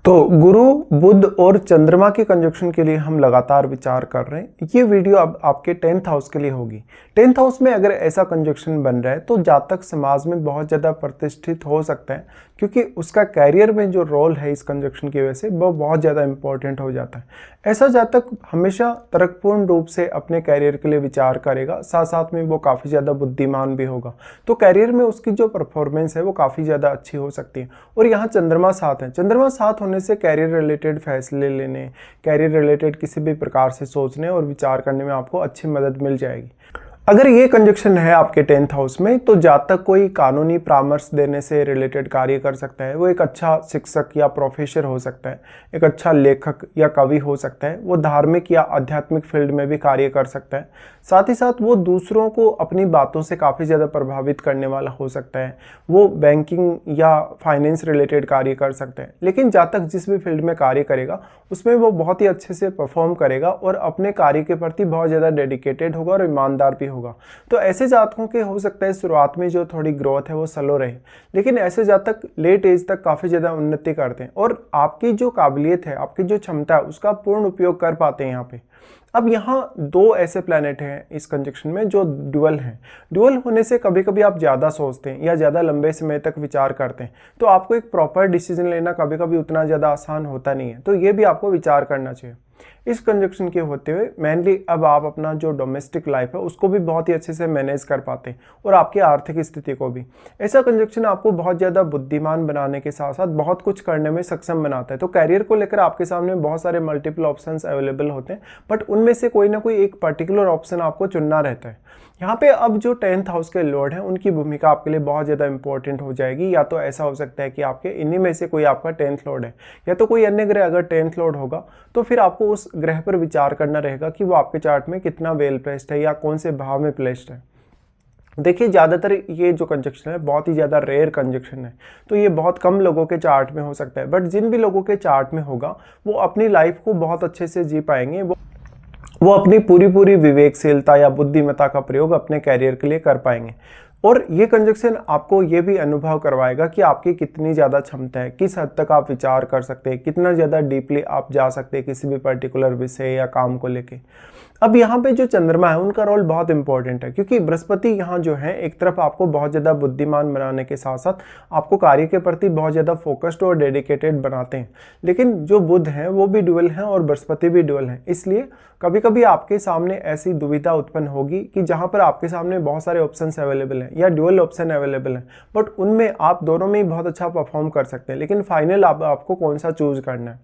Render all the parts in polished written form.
तो गुरु बुध और चंद्रमा के कंजक्शन के लिए हम लगातार विचार कर रहे हैं। ये वीडियो अब आपके 10th हाउस के लिए होगी। 10th हाउस में अगर ऐसा कंजक्शन बन रहा है तो जातक समाज में बहुत ज़्यादा प्रतिष्ठित हो सकता है, क्योंकि उसका कैरियर में जो रोल है इस कंजक्शन की वजह से वो बहुत ज़्यादा इंपॉर्टेंट हो जाता है। ऐसा जातक हमेशा तर्कपूर्ण रूप से अपने कैरियर के लिए विचार करेगा, साथ साथ में वो काफ़ी ज़्यादा बुद्धिमान भी होगा, तो कैरियर में उसकी जो परफॉर्मेंस है वो काफ़ी ज़्यादा अच्छी हो सकती है। और यहाँ चंद्रमा साथ है, चंद्रमा साथ होने से कैरियर रिलेटेड फैसले लेने, कैरियर रिलेटेड किसी भी प्रकार से सोचने और विचार करने में आपको अच्छी मदद मिल जाएगी। अगर ये कंजक्शन है आपके 10th हाउस में तो जातक कोई कानूनी परामर्श देने से रिलेटेड कार्य कर सकता है। वो एक अच्छा शिक्षक या प्रोफेसर हो सकता है, एक अच्छा लेखक या कवि हो सकता है, वो धार्मिक या आध्यात्मिक फील्ड में भी कार्य कर सकता है। साथ ही साथ वो दूसरों को अपनी बातों से काफ़ी ज़्यादा प्रभावित करने वाला हो सकता है। वो बैंकिंग या फाइनेंस रिलेटेड कार्य कर सकता है। लेकिन जातक जिस भी फील्ड में कार्य करेगा उसमें वो बहुत ही अच्छे से परफॉर्म करेगा और अपने कार्य के प्रति बहुत ज़्यादा डेडिकेटेड होगा और ईमानदार भी होगा। तो ऐसे जातकों के हो सकता है शुरुआत में जो थोड़ी ग्रोथ है वो स्लो रहे, लेकिन ऐसे जातक लेट एज तक काफ़ी ज़्यादा उन्नति करते हैं और आपकी जो काबिलियत है, आपकी जो क्षमता है उसका पूर्ण उपयोग कर पाते हैं यहाँ पे। अब यहाँ दो ऐसे प्लैनेट हैं इस कंजक्शन में जो ड्यूअल हैं। ड्यूअल होने से कभी कभी आप ज़्यादा सोचते हैं या ज़्यादा लंबे समय तक विचार करते हैं, तो आपको एक प्रॉपर डिसीजन लेना कभी कभी उतना ज़्यादा आसान होता नहीं है। तो ये भी आपको विचार करना चाहिए। इस कंजक्शन के होते हुए मेनली अब आप अपना जो डोमेस्टिक लाइफ है उसको भी बहुत ही अच्छे से मैनेज कर पाते हैं और आपकी आर्थिक स्थिति को भी। ऐसा कंजक्शन आपको बहुत ज़्यादा बुद्धिमान बनाने के साथ साथ बहुत कुछ करने में सक्षम बनाता है। तो कैरियर को लेकर आपके सामने बहुत सारे मल्टीपल ऑप्शंस अवेलेबल होते हैं, बट उनमें से कोई ना कोई एक पर्टिकुलर ऑप्शन आपको चुनना रहता है। यहाँ पे अब जो 10th हाउस के लॉर्ड हैं उनकी भूमिका आपके लिए बहुत ज़्यादा इंपॉर्टेंट हो जाएगी। या तो ऐसा हो सकता है कि आपके इन्हीं में से कोई आपका 10th लॉर्ड है, या तो कोई अन्य ग्रह अगर 10th लॉर्ड होगा तो फिर आपको उस ग्रह पर विचार करना रहेगा कि वो आपके चार्ट में कितना वेल प्लेस्ड है या कौन से भाव में प्लेस्ड है। देखिए ज़्यादातर ये जो कंजक्शन है बहुत ही ज़्यादा रेयर कंजक्शन है, तो ये बहुत कम लोगों के चार्ट में हो सकता है, बट जिन भी लोगों के चार्ट में होगा वो अपनी लाइफ को बहुत अच्छे से जी पाएंगे। वो अपनी पूरी विवेकशीलता या बुद्धिमत्ता का प्रयोग अपने कैरियर के लिए कर पाएंगे। और ये कंजक्शन आपको ये भी अनुभव करवाएगा कि आपकी कितनी ज़्यादा क्षमता है, किस हद तक आप विचार कर सकते हैं, कितना ज़्यादा डीपली आप जा सकते हैं किसी भी पर्टिकुलर विषय या काम को लेके। अब यहाँ पे जो चंद्रमा है उनका रोल बहुत इंपॉर्टेंट है, क्योंकि बृहस्पति यहाँ जो है एक तरफ आपको बहुत ज़्यादा बुद्धिमान बनाने के साथ साथ आपको कार्य के प्रति बहुत ज़्यादा फोकस्ड और डेडिकेटेड बनाते हैं। लेकिन जो बुध हैं वो भी ड्यूअल हैं और बृहस्पति भी ड्यूअल हैं, इसलिए कभी कभी आपके सामने ऐसी दुविधा उत्पन्न होगी कि जहाँ पर आपके सामने बहुत सारे ऑप्शंस अवेलेबल हैं या ड्यूअल ऑप्शन अवेलेबल हैं, बट उनमें आप दोनों में ही बहुत अच्छा परफॉर्म कर सकते हैं, लेकिन फाइनल आपको कौन सा चूज करना है।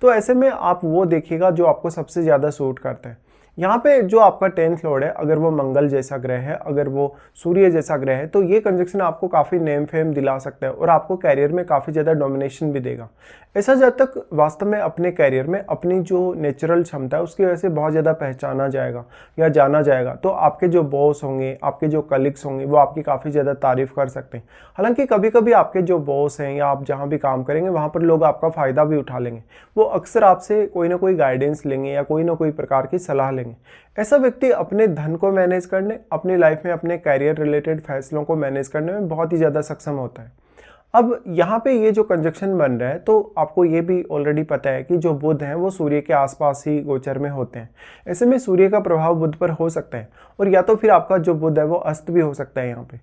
तो ऐसे में आप वो देखिएगा जो आपको सबसे ज़्यादा सूट करता है। यहाँ पे जो आपका 10th लॉर्ड है, अगर वो मंगल जैसा ग्रह है, अगर वो सूर्य जैसा ग्रह है, तो ये कंजक्शन आपको काफ़ी नेम फेम दिला सकता है और आपको कैरियर में काफ़ी ज़्यादा डोमिनेशन भी देगा। ऐसा जब तक वास्तव में अपने कैरियर में अपनी जो नेचुरल क्षमता है उसकी वजह से बहुत ज़्यादा पहचाना जाएगा या जाना जाएगा, तो आपके जो बॉस होंगे, आपके जो कलीग्स होंगे वो आपकी काफ़ी ज़्यादा तारीफ कर सकते हैं। हालांकि कभी कभी आपके जो बॉस हैं या आप जहाँ भी काम करेंगे वहाँ पर लोग आपका फ़ायदा भी उठा लेंगे, वो अक्सर आपसे कोई ना कोई गाइडेंस लेंगे या कोई ना कोई प्रकार की सलाह लेंगे। ऐसा व्यक्ति अपने धन को मैनेज करने, अपनी लाइफ में अपने कैरियर रिलेटेड फैसलों को मैनेज करने में बहुत ही ज़्यादा सक्षम होता है। अब यहाँ पे ये जो कंजक्शन बन रहा है तो आपको ये भी ऑलरेडी पता है कि जो बुध हैं वो सूर्य के आसपास ही गोचर में होते हैं। ऐसे में सूर्य का प्रभाव बुध पर हो सकता है और या तो फिर आपका जो बुध है वो अस्त भी हो सकता है यहाँ पे।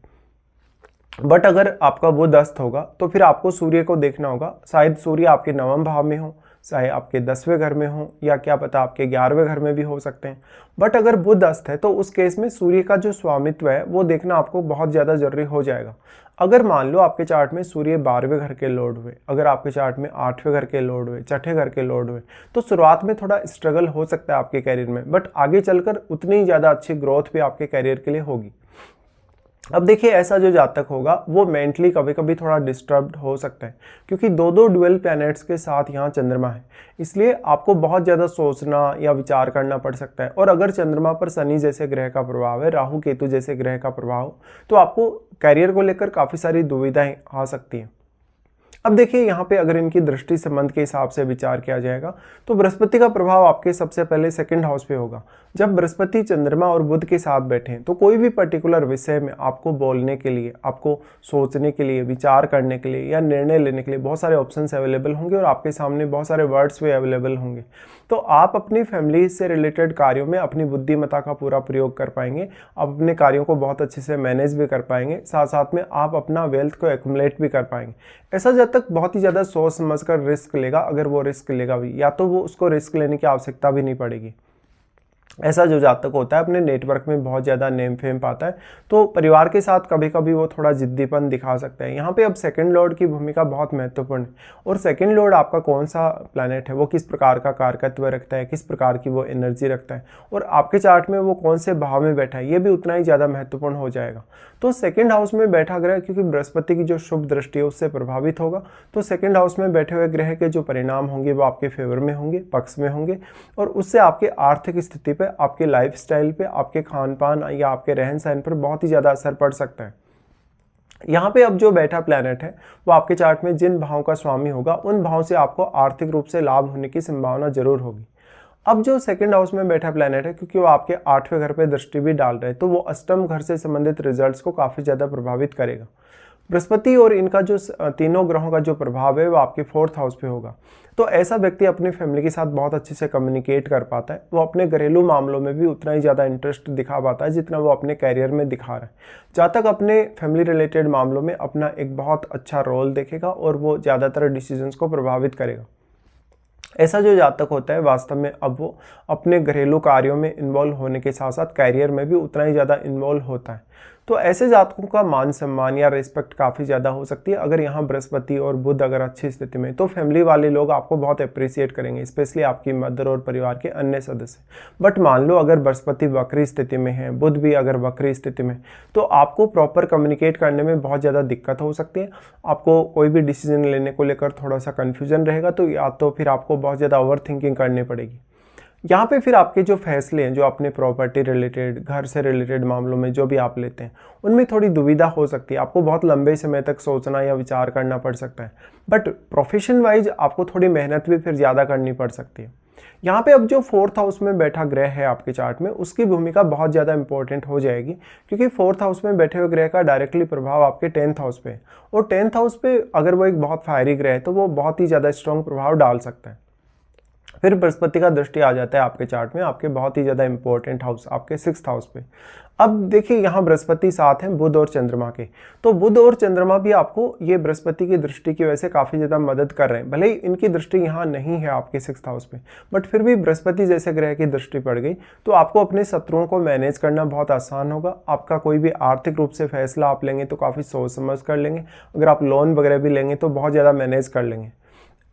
बट अगर आपका बुध अस्त होगा तो फिर आपको सूर्य को देखना होगा, शायद सूर्य आपके 9वें भाव में हो, चाहे आपके 10वें घर में हो, या क्या पता आपके 11वें घर में भी हो सकते हैं। बट अगर बुध अस्त है तो उस केस में सूर्य का जो स्वामित्व है वो देखना आपको बहुत ज़्यादा जरूरी हो जाएगा। अगर मान लो आपके चार्ट में सूर्य 12वें घर के लॉर्ड हुए, अगर आपके चार्ट में 8वें घर के लॉर्ड हुए, 6ठे घर के लॉर्ड हुए, तो शुरुआत में थोड़ा स्ट्रगल हो सकता है आपके कैरियर में, बट आगे चलकर उतनी ही ज़्यादा अच्छी ग्रोथ भी आपके कैरियर के लिए होगी। अब देखिए ऐसा जो जातक होगा वो मेंटली कभी कभी थोड़ा डिस्टर्ब्ड हो सकता है, क्योंकि दो ड्यूअल प्लैनेट्स के साथ यहाँ चंद्रमा है, इसलिए आपको बहुत ज़्यादा सोचना या विचार करना पड़ सकता है। और अगर चंद्रमा पर शनि जैसे ग्रह का प्रभाव है, राहु केतु जैसे ग्रह का प्रभाव, तो आपको कैरियर को लेकर काफ़ी सारी दुविधाएं आ सकती हैं। अब देखिए यहाँ पे अगर इनकी दृष्टि संबंध के हिसाब से विचार किया जाएगा तो बृहस्पति का प्रभाव आपके सबसे पहले सेकंड हाउस पे होगा। जब बृहस्पति चंद्रमा और बुध के साथ बैठे हैं तो कोई भी पर्टिकुलर विषय में आपको बोलने के लिए, आपको सोचने के लिए, विचार करने के लिए या निर्णय लेने के लिए बहुत सारे ऑप्शंस अवेलेबल होंगे और आपके सामने बहुत सारे वर्ड्स भी अवेलेबल होंगे। तो आप अपनी फैमिली से रिलेटेड कार्यों में अपनी बुद्धिमत्ता का पूरा प्रयोग कर पाएंगे, आप अपने कार्यों को बहुत अच्छे से मैनेज भी कर पाएंगे, साथ साथ में आप अपना वेल्थ को एक्युमुलेट भी कर पाएंगे। ऐसा जब तक बहुत ही ज़्यादा सोच समझ कर रिस्क लेगा, अगर वो रिस्क लेगा भी, या तो वो उसको रिस्क लेने की आवश्यकता भी नहीं पड़ेगी। ऐसा जो जातक होता है अपने नेटवर्क में बहुत ज़्यादा नेम फेम पाता है, तो परिवार के साथ कभी कभी वो थोड़ा जिद्दीपन दिखा सकता है। यहाँ पे अब सेकंड लॉर्ड की भूमिका बहुत महत्वपूर्ण है। और सेकंड लॉर्ड आपका कौन सा प्लैनेट है, वो किस प्रकार का कारकत्व रखता है, किस प्रकार की वो एनर्जी रखता है, और आपके चार्ट में वो कौन से भाव में बैठा है, ये भी उतना ही ज़्यादा महत्वपूर्ण हो जाएगा। तो सेकंड हाउस में बैठा ग्रह, क्योंकि बृहस्पति की जो शुभ दृष्टि है उससे प्रभावित होगा, तो सेकंड हाउस में बैठे हुए ग्रह के जो परिणाम होंगे वो आपके फेवर में होंगे, पक्ष में होंगे, और उससे आपके आर्थिक स्थिति पे, आपके लाइफस्टाइल पे, आपके खान पान या आपके रहन सहन पर बहुत ही ज़्यादा असर पड़ सकता है। यहाँ पे अब जो बैठा प्लैनेट है वो आपके चार्ट में जिन भावों का स्वामी होगा उन भावों से आपको आर्थिक रूप से लाभ होने की संभावना जरूर होगी। अब जो सेकंड हाउस में बैठा प्लैनेट है, क्योंकि वो आपके 8वें घर पे दृष्टि भी डाल रहे हैं, तो वो अष्टम घर से संबंधित रिजल्ट्स को काफ़ी ज़्यादा प्रभावित करेगा। बृहस्पति और इनका जो तीनों ग्रहों का जो प्रभाव है वो आपके 4th हाउस पे होगा। तो ऐसा व्यक्ति अपनी फैमिली के साथ बहुत अच्छे से कम्युनिकेट कर पाता है, वो अपने घरेलू मामलों में भी उतना ही ज़्यादा इंटरेस्ट दिखा पाता है जितना वो अपने कैरियर में दिखा रहा है। जहाँ तक अपने फैमिली रिलेटेड मामलों में अपना एक बहुत अच्छा रोल देखेगा और वो ज़्यादातर डिसीजंस को प्रभावित करेगा। ऐसा जो जातक होता है वास्तव में अब वो अपने घरेलू कार्यों में इन्वॉल्व होने के साथ साथ कैरियर में भी उतना ही ज़्यादा इन्वॉल्व होता है। तो ऐसे जातकों का मान सम्मान या रिस्पेक्ट काफ़ी ज़्यादा हो सकती है। अगर यहाँ बृहस्पति और बुध अगर अच्छी स्थिति में, तो फैमिली वाले लोग आपको बहुत अप्रिसिएट करेंगे, स्पेशली आपकी मदर और परिवार के अन्य सदस्य। बट मान लो अगर बृहस्पति वक्री स्थिति में है, बुध भी अगर वक्री स्थिति में, तो आपको प्रॉपर कम्युनिकेट करने में बहुत ज़्यादा दिक्कत हो सकती है। आपको कोई भी डिसीजन लेने को लेकर थोड़ा सा कन्फ्यूजन रहेगा, तो या तो फिर आपको बहुत ज़्यादा ओवर थिंकिंग करनी पड़ेगी। यहाँ पे फिर आपके जो फैसले हैं, जो अपने प्रॉपर्टी रिलेटेड, घर से रिलेटेड मामलों में जो भी आप लेते हैं, उनमें थोड़ी दुविधा हो सकती है। आपको बहुत लंबे समय तक सोचना या विचार करना पड़ सकता है। बट प्रोफेशन वाइज आपको थोड़ी मेहनत भी फिर ज़्यादा करनी पड़ सकती है। यहाँ पे अब जो 4th हाउस में बैठा ग्रह है आपके चार्ट में, उसकी भूमिका बहुत ज़्यादा इंपॉर्टेंट हो जाएगी, क्योंकि 4th हाउस में बैठे हुए ग्रह का डायरेक्टली प्रभाव आपके 10th हाउस पे है। और 10th हाउस पे अगर वो एक बहुत फायरी ग्रह है तो वो बहुत ही ज़्यादा स्ट्रॉन्ग प्रभाव डाल सकता है। फिर बृहस्पति का दृष्टि आ जाता है आपके चार्ट में आपके बहुत ही ज़्यादा इंपॉर्टेंट हाउस, आपके 6th हाउस पे। अब देखिए यहाँ बृहस्पति साथ हैं बुध और चंद्रमा के, तो बुध और चंद्रमा भी आपको ये बृहस्पति की दृष्टि की वजह से काफ़ी ज़्यादा मदद कर रहे हैं। भले ही इनकी दृष्टि यहाँ नहीं है आपके 6th हाउस पे, बट फिर भी बृहस्पति जैसे ग्रह की दृष्टि पड़ गई तो आपको अपने शत्रुओं को मैनेज करना बहुत आसान होगा। आपका कोई भी आर्थिक रूप से फैसला आप लेंगे तो काफ़ी सोच समझ कर लेंगे। अगर आप लोन वगैरह भी लेंगे तो बहुत ज़्यादा मैनेज कर लेंगे।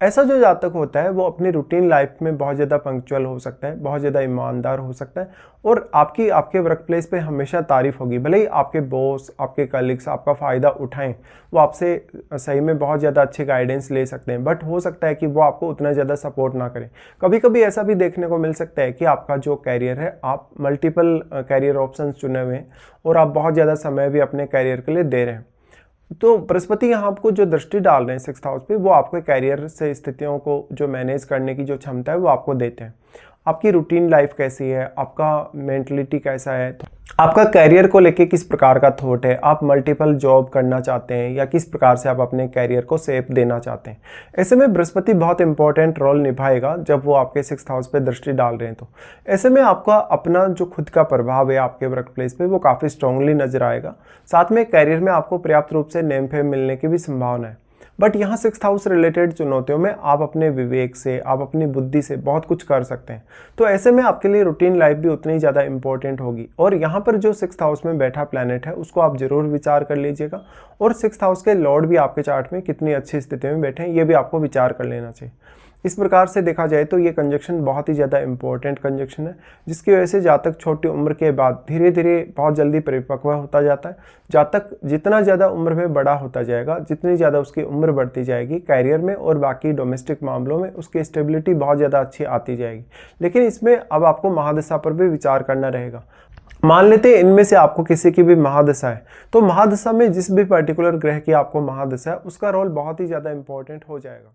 ऐसा जो जातक होता है वो अपनी रूटीन लाइफ में बहुत ज़्यादा पंक्चुअल हो सकता है, बहुत ज़्यादा ईमानदार हो सकता है, और आपके वर्क प्लेस पे हमेशा तारीफ होगी। भले ही आपके बॉस, आपके कलीग्स आपका फ़ायदा उठाएं, वो आपसे सही में बहुत ज़्यादा अच्छे गाइडेंस ले सकते हैं, बट हो सकता है कि वो आपको उतना ज़्यादा सपोर्ट ना करें। कभी कभी ऐसा भी देखने को मिल सकता है कि आपका जो कैरियर है, आप मल्टीपल कैरियर ऑप्शन चुने हुए हैं और आप बहुत ज़्यादा समय भी अपने कैरियर के लिए दे रहे हैं। तो बृहस्पति यहाँ आपको जो दृष्टि डाल रहे हैं 6th हाउस पे, वो आपके कैरियर से स्थितियों को जो मैनेज करने की जो क्षमता है वो आपको देते हैं। आपकी रूटीन लाइफ कैसी है, आपका मेंटलिटी कैसा है, आपका कैरियर को लेके किस प्रकार का थॉट है, आप मल्टीपल जॉब करना चाहते हैं या किस प्रकार से आप अपने कैरियर को शेप देना चाहते हैं। ऐसे में बृहस्पति बहुत इंपॉर्टेंट रोल निभाएगा जब वो आपके 6th हाउस पे दृष्टि डाल रहे हैं। तो ऐसे में आपका अपना जो खुद का प्रभाव है आपके वर्क प्लेस पे वो काफ़ी स्ट्रांगली नजर आएगा। साथ में कैरियर में आपको पर्याप्त रूप से नेम फेम मिलने की भी संभावना है। बट यहाँ 6th हाउस रिलेटेड चुनौतियों में आप अपने विवेक से, आप अपनी बुद्धि से बहुत कुछ कर सकते हैं। तो ऐसे में आपके लिए रूटीन लाइफ भी उतनी ही ज़्यादा इंपॉर्टेंट होगी। और यहाँ पर जो 6th हाउस में बैठा प्लैनेट है उसको आप जरूर विचार कर लीजिएगा। और 6th हाउस के लॉर्ड भी आपके चार्ट में कितनी अच्छी स्थिति में बैठे हैं ये भी आपको विचार कर लेना चाहिए। इस प्रकार से देखा जाए तो ये कंजक्शन बहुत ही ज़्यादा इंपॉर्टेंट कंजक्शन है, जिसकी वजह से जातक छोटी उम्र के बाद धीरे धीरे बहुत जल्दी परिपक्व होता जाता है। जातक जितना ज़्यादा उम्र में बड़ा होता जाएगा, जितनी ज़्यादा उसकी उम्र बढ़ती जाएगी, कैरियर में और बाकी डोमेस्टिक मामलों में उसकी स्टेबिलिटी बहुत ज़्यादा अच्छी आती जाएगी। लेकिन इसमें अब आपको महादशा पर भी विचार करना रहेगा। मान लेते हैं इनमें से आपको किसी की भी महादशा है, तो महादशा में जिस भी पर्टिकुलर ग्रह की आपको महादशा है उसका रोल बहुत ही ज़्यादा इंपॉर्टेंट हो जाएगा।